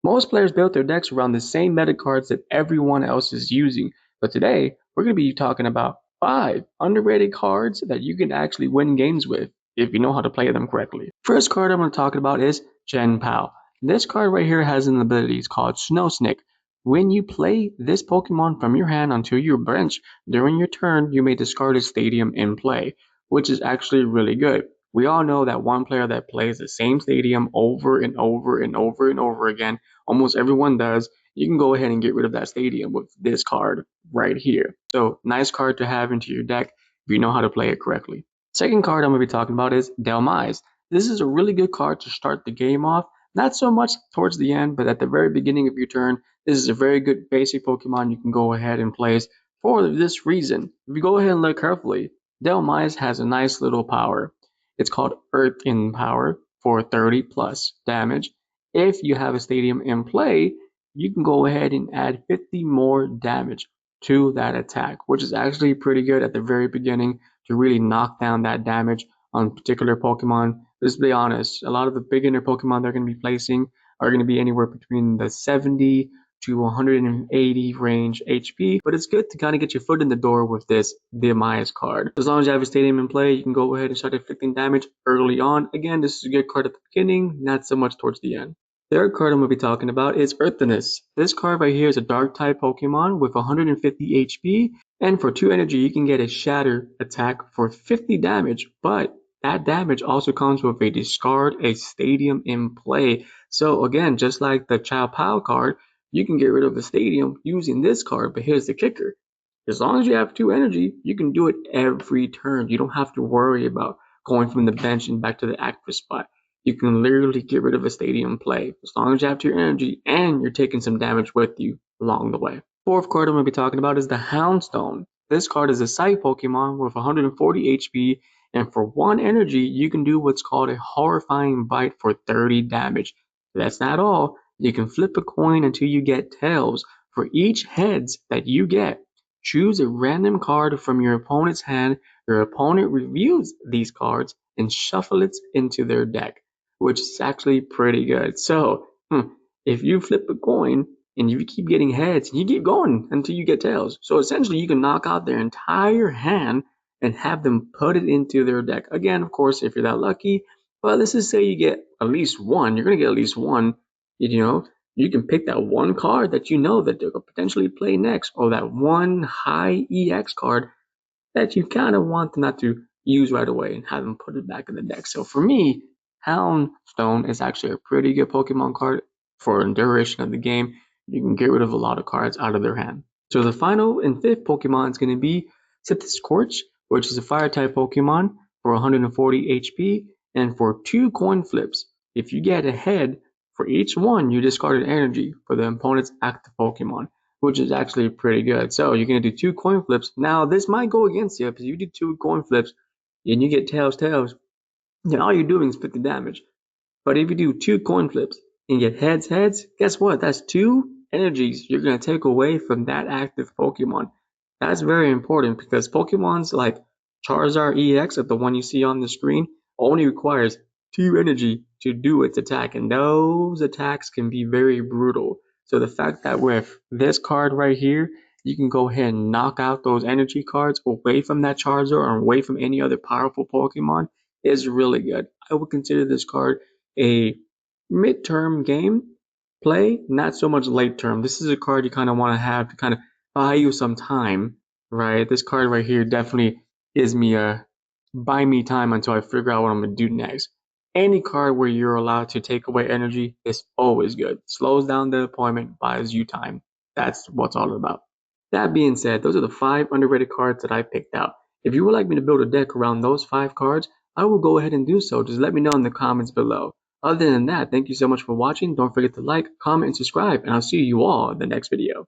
Most players build their decks around the same meta cards that everyone else is using, but today we're going to be talking about 5 underrated cards that you can actually win games with if you know how to play them correctly. First card I'm going to talk about is Chen Pao. This card right here has an ability, it's called Snow Snake. When you play this Pokemon from your hand onto your bench, during your turn you may discard a stadium in play, which is actually really good. We all know that one player that plays the same stadium over and over and over and over again, almost everyone does, you can go ahead and get rid of that stadium with this card right here. So nice card to have into your deck if you know how to play it correctly. Second card I'm going to be talking about is Delmise. This is a really good card to start the game off. Not so much towards the end, but at the very beginning of your turn, this is a very good basic Pokemon you can go ahead and place for this reason. If you go ahead and look carefully, Delmise has a nice little power. It's called Earth in Power for 30 plus damage. If you have a stadium in play, you can go ahead and add 50 more damage to that attack, which is actually pretty good at the very beginning to really knock down that damage on particular Pokemon. Let's be honest, a lot of the beginner Pokemon they're going to be placing are going to be anywhere between the 70 to 180 range HP, but it's good to kind of get your foot in the door with this Demise card. As long as you have a stadium in play, you can go ahead and start inflicting damage early on. Again, this is a good card at the beginning, not so much towards the end. Third card I'm going to be talking about is Earthiness. This card right here is a dark type Pokemon with 150 HP, and for 2 energy you can get a Shatter attack for 50 damage, but that damage also comes with a discard a stadium in play. So again, just like the Chow Pao card, you can get rid of the stadium using this card, but here's the kicker. As long as you have 2 energy, you can do it every turn. You don't have to worry about going from the bench and back to the active spot. You can literally get rid of a stadium play as long as you have 2 energy and you're taking some damage with you along the way. Fourth card I'm going to be talking about is the Houndstone. This card is a Psy Pokemon with 140 HP, and for 1 energy, you can do what's called a Horrifying Bite for 30 damage. That's not all. You can flip a coin until you get tails. For each heads that you get, choose a random card from your opponent's hand. Your opponent reviews these cards and shuffle it into their deck, which is actually pretty good. So, if you flip a coin and you keep getting heads, you keep going until you get tails. So essentially, you can knock out their entire hand and have them put it into their deck. Again, of course, if you're that lucky, but let's just say you get at least one. You're gonna get at least one. You know, you can pick that one card that you know that they're gonna potentially play next, or that one high EX card that you kind of want them not to use right away and have them put it back in the deck. So for me, Houndstone is actually a pretty good Pokemon card for the duration of the game. You can get rid of a lot of cards out of their hand. So the final and fifth Pokemon is going to be Scorch, which is a fire type Pokemon for 140 HP and for 2 coin flips. If you get a head, for each one you discard an energy for the opponent's active Pokemon, which is actually pretty good. So you're going to do 2 coin flips. Now this might go against you because you do 2 coin flips and you get tails, then all you're doing is 50 damage. But if you do 2 coin flips and get heads, guess what? That's 2 energies you're going to take away from that active Pokemon. That's very important because Pokemons like Charizard EX, like the one you see on the screen, only requires 2 energy to do its attack, and those attacks can be very brutal. So the fact that with this card right here, you can go ahead and knock out those energy cards away from that Charizard or away from any other powerful Pokemon is really good. I would consider this card a mid-term game play, not so much late term. This is a card you kind of want to have to kind of buy you some time, right? This card right here definitely gives me a buy me time until I figure out what I'm going to do next. Any card where you're allowed to take away energy is always good. Slows down the opponent, buys you time. That's what's all about. That being said, those are the 5 underrated cards that I picked out. If you would like me to build a deck around those 5 cards, I will go ahead and do so. Just let me know in the comments below. Other than that, thank you so much for watching. Don't forget to like, comment, and subscribe, and I'll see you all in the next video.